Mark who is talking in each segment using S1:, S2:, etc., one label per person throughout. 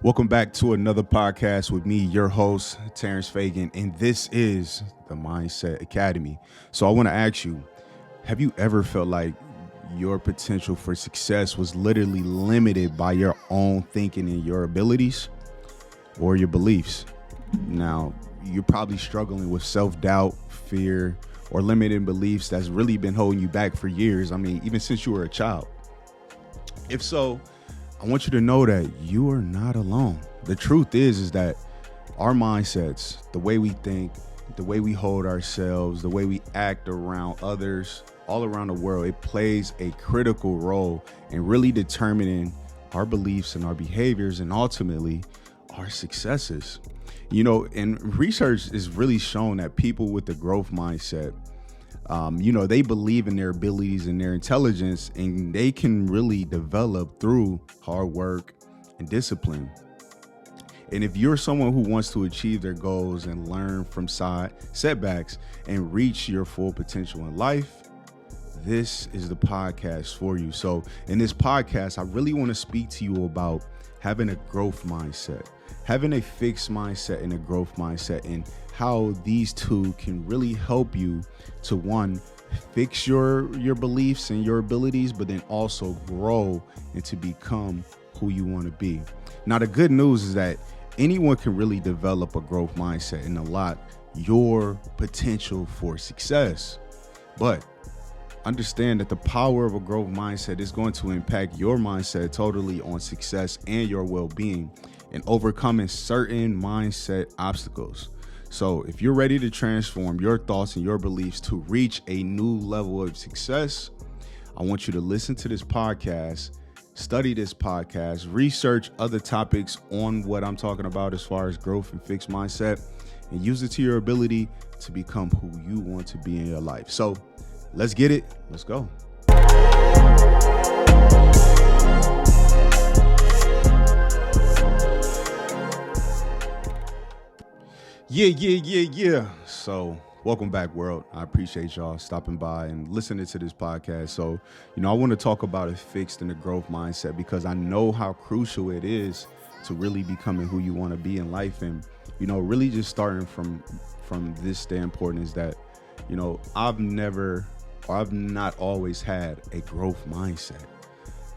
S1: Welcome back to another podcast with me, your host, Terrence Feagin, and this is the Mindset Academy. So I want to ask you, have you ever felt like your potential for success was literally limited by your own thinking and your abilities or your beliefs? Now, you're probably struggling with self-doubt, fear, or limiting beliefs that's really been holding you back for years. I mean, even since you were a child. If so, I want you to know that you are not alone. The truth is that our mindsets, the way we think, the way we hold ourselves, the way we act around others, all around the world, it plays a critical role in really determining our beliefs and our behaviors and ultimately our successes. You know, and research is really shown that people with the growth mindset, they believe in their abilities and their intelligence, and they can really develop through hard work and discipline. And if you're someone who wants to achieve their goals and learn from side setbacks and reach your full potential in life, this is the podcast for you. So in this podcast, I really want to speak to you about having a growth mindset, having a fixed mindset and a growth mindset, and how these two can really help you to, one, fix your beliefs and your abilities, but then also grow and to become who you want to be. Now, the good news is that anyone can really develop a growth mindset and unlock your potential for success. But understand that the power of a growth mindset is going to impact your mindset totally on success and your well-being and overcoming certain mindset obstacles. So if you're ready to transform your thoughts and your beliefs to reach a new level of success, I want you to listen to this podcast, study this podcast, research other topics on what I'm talking about as far as growth and fixed mindset, and use it to your ability to become who you want to be in your life. So let's get it. Let's go. Yeah. So welcome back, world. I appreciate y'all stopping by and listening to this podcast. So, I want to talk about a fixed and a growth mindset because I know how crucial it is to really becoming who you want to be in life. And, really just starting from this standpoint is that, I've not always had a growth mindset.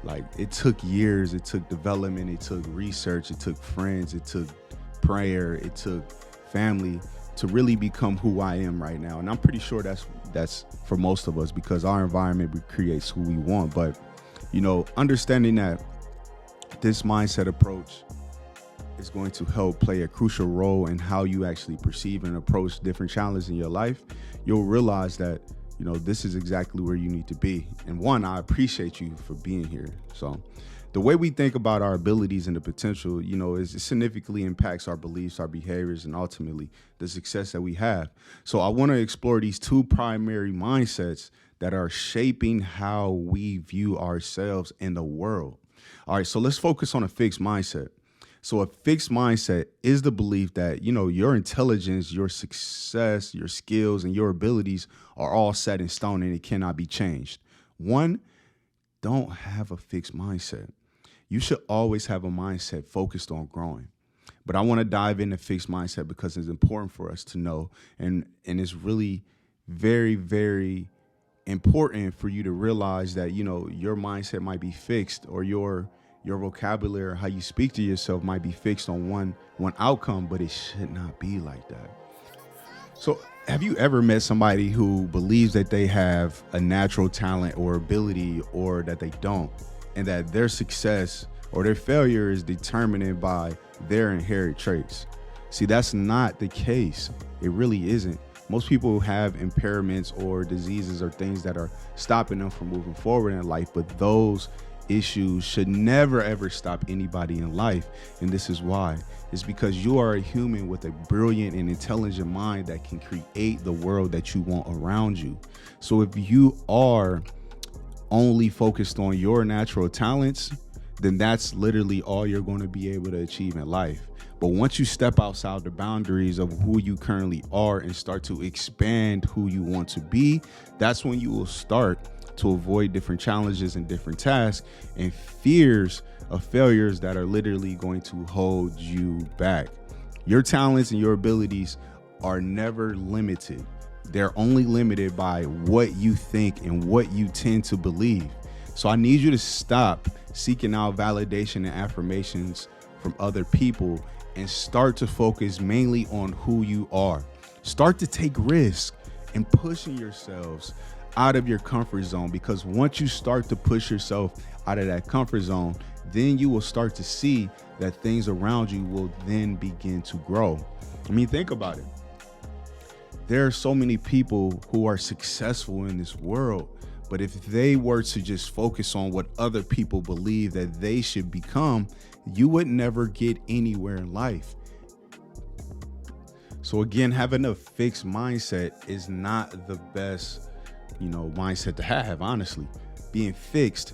S1: Like, it took years, it took development, it took research, it took friends, it took prayer, it took family to really become who I am right now. And I'm pretty sure that's for most of us because our environment creates who we want. But, understanding that this mindset approach is going to help play a crucial role in how you actually perceive and approach different challenges in your life, you'll realize that this is exactly where you need to be. And one, I appreciate you for being here. So the way we think about our abilities and the potential, is it significantly impacts our beliefs, our behaviors, and ultimately the success that we have. So I want to explore these two primary mindsets that are shaping how we view ourselves in the world. All right, so let's focus on a fixed mindset. So a fixed mindset is the belief that, your intelligence, your success, your skills, and your abilities are all set in stone and it cannot be changed. One, don't have a fixed mindset. You should always have a mindset focused on growing. But I want to dive into fixed mindset because it's important for us to know. And it's really very, very important for you to realize that, your mindset might be fixed, or your vocabulary or how you speak to yourself might be fixed on one outcome, but it should not be like that. So have you ever met somebody who believes that they have a natural talent or ability, or that they don't, and that their success or their failure is determined by their inherent traits? See, that's not the case. It really isn't. Most people have impairments or diseases or things that are stopping them from moving forward in life, but those issues should never, ever stop anybody in life. And this is why. It's because you are a human with a brilliant and intelligent mind that can create the world that you want around you. So if you are only focused on your natural talents, then that's literally all you're going to be able to achieve in life. But once you step outside the boundaries of who you currently are and start to expand who you want to be, that's when you will start to avoid different challenges and different tasks and fears of failures that are literally going to hold you back. Your talents and your abilities are never limited. They're only limited by what you think and what you tend to believe. So I need you to stop seeking out validation and affirmations from other people and start to focus mainly on who you are. Start to take risks and pushing yourselves out of your comfort zone, because once you start to push yourself out of that comfort zone, then you will start to see that things around you will then begin to grow. I mean, think about it. There are so many people who are successful in this world, but if they were to just focus on what other people believe that they should become, you would never get anywhere in life. So again, having a fixed mindset is not the best, mindset to have, honestly. Being fixed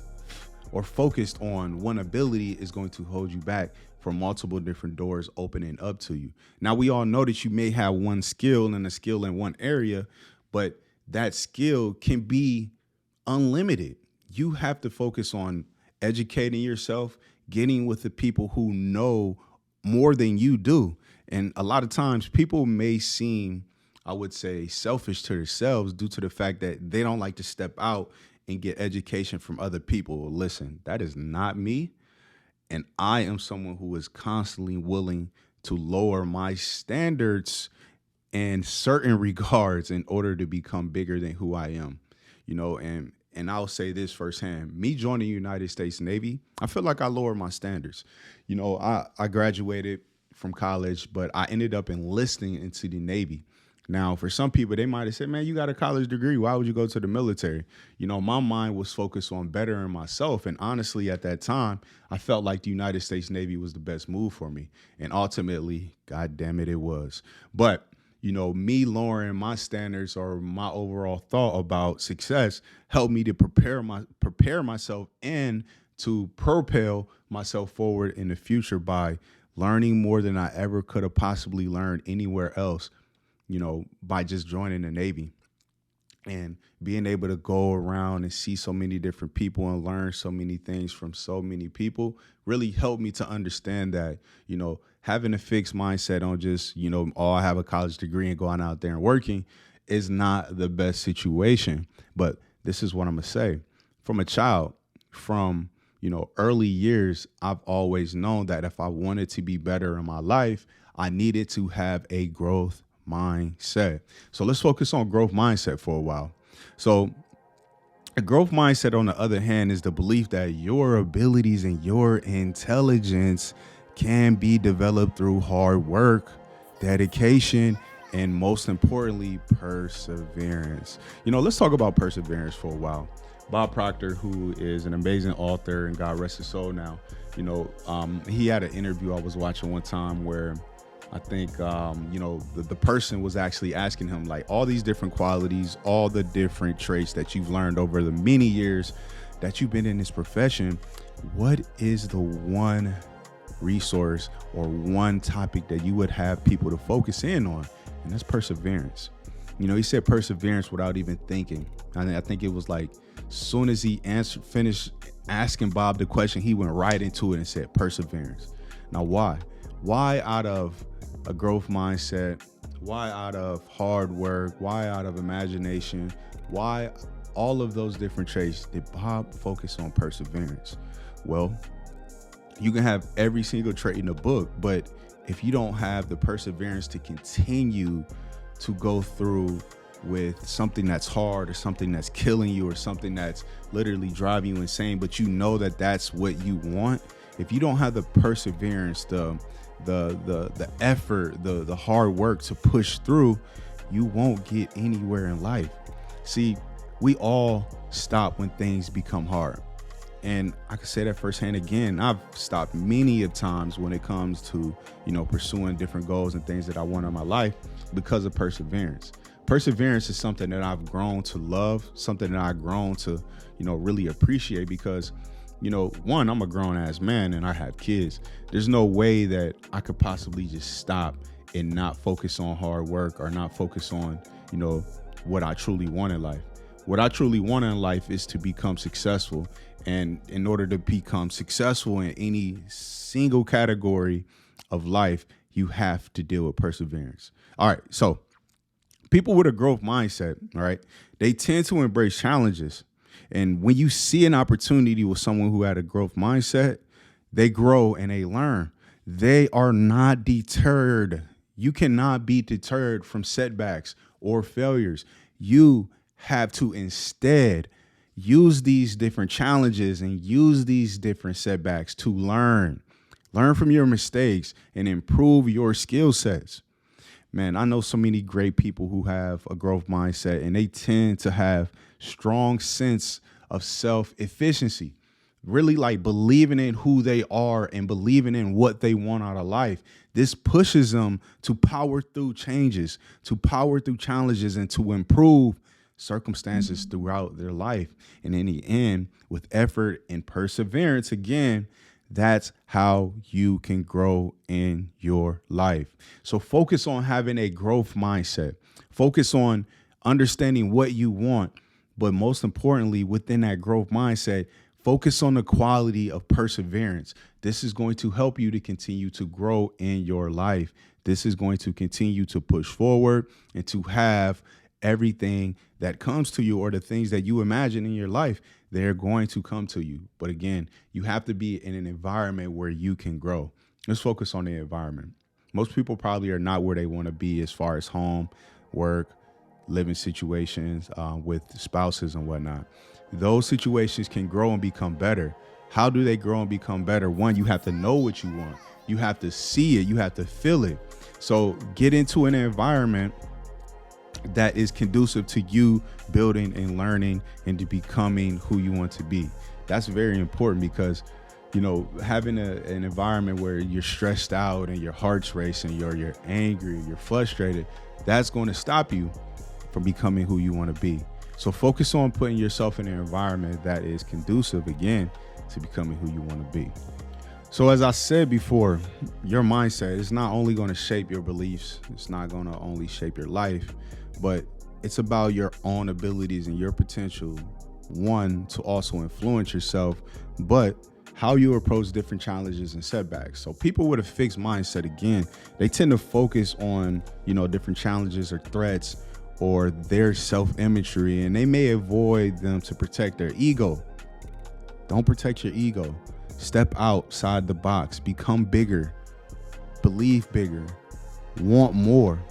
S1: or focused on one ability is going to hold you back from multiple different doors opening up to you. Now, we all know that you may have one skill and a skill in one area, but that skill can be unlimited. You have to focus on educating yourself, getting with the people who know more than you do. And a lot of times people may seem, I would say, selfish to themselves due to the fact that they don't like to step out and get education from other people. Listen, that is not me. And I am someone who is constantly willing to lower my standards in certain regards in order to become bigger than who I am, and I'll say this firsthand. Me joining the United States Navy, I feel like I lowered my standards. I graduated from college, but I ended up enlisting into the Navy. Now, for some people, they might have said, man, you got a college degree. Why would you go to the military? My mind was focused on bettering myself. And honestly, at that time, I felt like the United States Navy was the best move for me. And ultimately, God damn it, it was. But me lowering my standards or my overall thought about success helped me to prepare myself and to propel myself forward in the future by learning more than I ever could have possibly learned anywhere else, by just joining the Navy and being able to go around and see so many different people and learn so many things from so many people really helped me to understand that, having a fixed mindset on just, I have a college degree and going out there and working is not the best situation. But this is what I'm going to say. From a child, from, early years, I've always known that if I wanted to be better in my life, I needed to have a growth mindset. So let's focus on growth mindset for a while. So a growth mindset, on the other hand, is the belief that your abilities and your intelligence can be developed through hard work, dedication, and most importantly, perseverance. Let's talk about perseverance for a while. Bob Proctor, who is an amazing author and God rest his soul now, he had an interview I was watching one time where I think, the person was actually asking him, like, all these different qualities, all the different traits that you've learned over the many years that you've been in this profession, what is the one resource or one topic that you would have people to focus in on? And that's perseverance. He said perseverance without even thinking. I think it was like, soon as he finished asking Bob the question, he went right into it and said perseverance. Now, why? Why out of a growth mindset? Why out of hard work? Why out of imagination? Why all of those different traits did Bob focus on perseverance? Well, you can have every single trait in the book, but if you don't have the perseverance to continue to go through with something that's hard or something that's killing you or something that's literally driving you insane, but that that's what you want, if you don't have the perseverance, the effort, the hard work to push through, you won't get anywhere in life. See, we all stop when things become hard. And I can say that firsthand again. I've stopped many of times when it comes to, pursuing different goals and things that I want in my life because of perseverance. Perseverance is something that I've grown to love, something that I've grown to, really appreciate, because one, I'm a grown ass man and I have kids. There's no way that I could possibly just stop and not focus on hard work or not focus on, what I truly want in life. What I truly want in life is to become successful. And in order to become successful in any single category of life, you have to deal with perseverance. All right. So people with a growth mindset, all right, they tend to embrace challenges. And when you see an opportunity with someone who had a growth mindset, they grow and they learn. They are not deterred. You cannot be deterred from setbacks or failures. You have to instead use these different challenges and use these different setbacks to learn. Learn from your mistakes and improve your skill sets. Man, I know so many great people who have a growth mindset, and they tend to have strong sense of self-efficiency, really like believing in who they are and believing in what they want out of life. This pushes them to power through changes, to power through challenges, and to improve circumstances throughout their life. And in the end, with effort and perseverance, again, that's how you can grow in your life. So focus on having a growth mindset. Focus on understanding what you want. But most importantly, within that growth mindset, focus on the quality of perseverance. This is going to help you to continue to grow in your life. This is going to continue to push forward and to have everything that comes to you, or the things that you imagine in your life, they're going to come to you. But again, you have to be in an environment where you can grow. Let's focus on the environment. Most people probably are not where they want to be as far as home, work, living situations with spouses and whatnot. Those situations can grow and become better. How do they grow and become better? One, you have to know what you want. You have to see it. You have to feel it. So get into an environment that is conducive to you building and learning and to becoming who you want to be. That's very important because, having an environment where you're stressed out and your heart's racing, you're angry, you're frustrated, that's going to stop you from becoming who you want to be. So focus on putting yourself in an environment that is conducive, again, to becoming who you want to be. So as I said before, your mindset is not only going to shape your beliefs, it's not going to only shape your life, but it's about your own abilities and your potential, one, to also influence yourself, but how you approach different challenges and setbacks. So people with a fixed mindset, again, they tend to focus on, different challenges or threats or their self-imagery, and they may avoid them to protect their ego. Don't protect your ego. Step outside the box, become bigger, believe bigger, want more.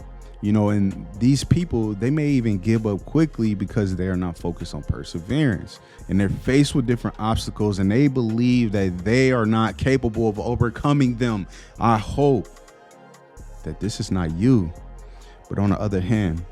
S1: And these people, they may even give up quickly because they are not focused on perseverance, and they're faced with different obstacles and they believe that they are not capable of overcoming them. I hope that this is not you. But on the other hand,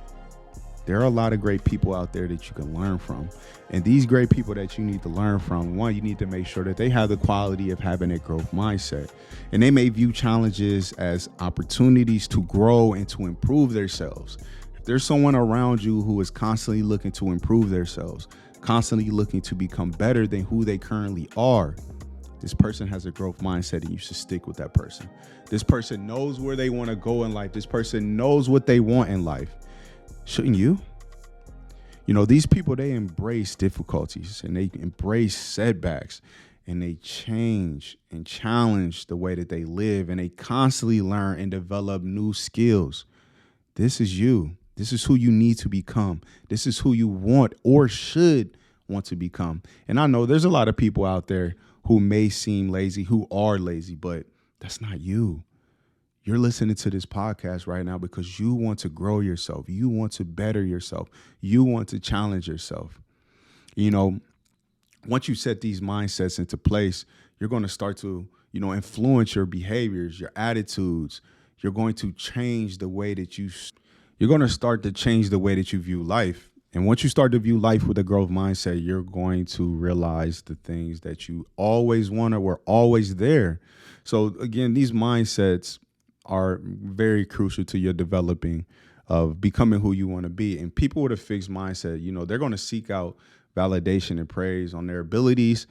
S1: there are a lot of great people out there that you can learn from. And these great people that you need to learn from, one, you need to make sure that they have the quality of having a growth mindset. And they may view challenges as opportunities to grow and to improve themselves. If there's someone around you who is constantly looking to improve themselves, constantly looking to become better than who they currently are, this person has a growth mindset and you should stick with that person. This person knows where they want to go in life. This person knows what they want in life. Shouldn't you? These people, they embrace difficulties and they embrace setbacks and they change and challenge the way that they live, and they constantly learn and develop new skills. This is you. This is who you need to become. This is who you want or should want to become. And I know there's a lot of people out there who may seem lazy, who are lazy, but that's not you. You're listening to this podcast right now because you want to grow yourself. You want to better yourself. You want to challenge yourself. Once you set these mindsets into place, you're going to start to, influence your behaviors, your attitudes. You're going to change the way that you're going to start to change the way that you view life. And once you start to view life with a growth mindset, you're going to realize the things that you always wanted were always there. So again, these mindsets are very crucial to your developing of becoming who you want to be. And people with a fixed mindset, they're going to seek out validation and praise on their abilities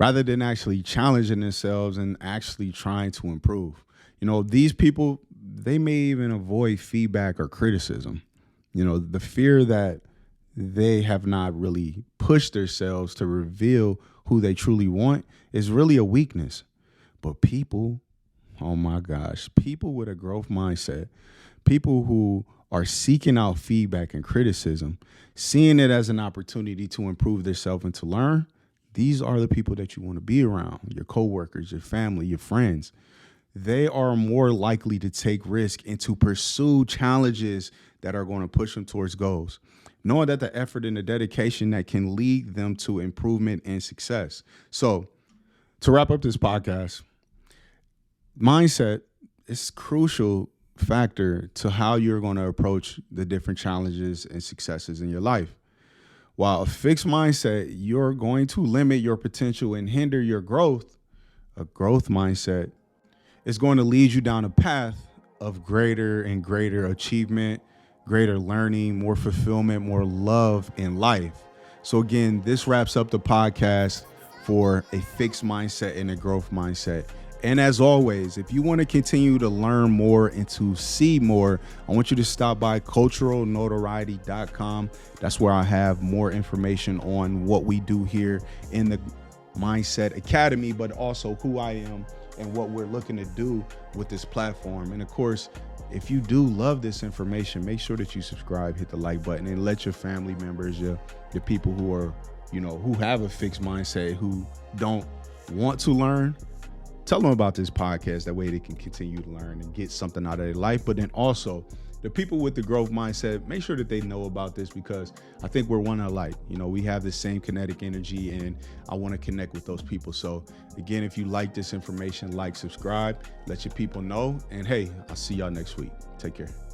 S1: rather than actually challenging themselves and actually trying to improve. These people, they may even avoid feedback or criticism. The fear that they have not really pushed themselves to reveal who they truly want is really a weakness. But people, oh my gosh, people with a growth mindset, people who are seeking out feedback and criticism, seeing it as an opportunity to improve themselves and to learn, these are the people that you want to be around, your coworkers, your family, your friends. They are more likely to take risk and to pursue challenges that are going to push them towards goals, knowing that the effort and the dedication that can lead them to improvement and success. So to wrap up this podcast, mindset is a crucial factor to how you're going to approach the different challenges and successes in your life. While a fixed mindset, you're going to limit your potential and hinder your growth. A growth mindset is going to lead you down a path of greater and greater achievement, greater learning, more fulfillment, more love in life. So again, this wraps up the podcast for a fixed mindset and a growth mindset. And as always, if you want to continue to learn more and to see more, I want you to stop by culturalnotoriety.com. That's where I have more information on what we do here in the Mindset Academy, but also who I am and what we're looking to do with this platform. And of course, if you do love this information, make sure that you subscribe, hit the like button, and let your family members, your people who are, who have a fixed mindset, who don't want to learn, tell them about this podcast. That way they can continue to learn and get something out of their life. But then also the people with the growth mindset, make sure that they know about this, because I think we're one alike. We have the same kinetic energy, and I want to connect with those people. So again, if you like this information, like, subscribe, let your people know. And hey, I'll see y'all next week. Take care.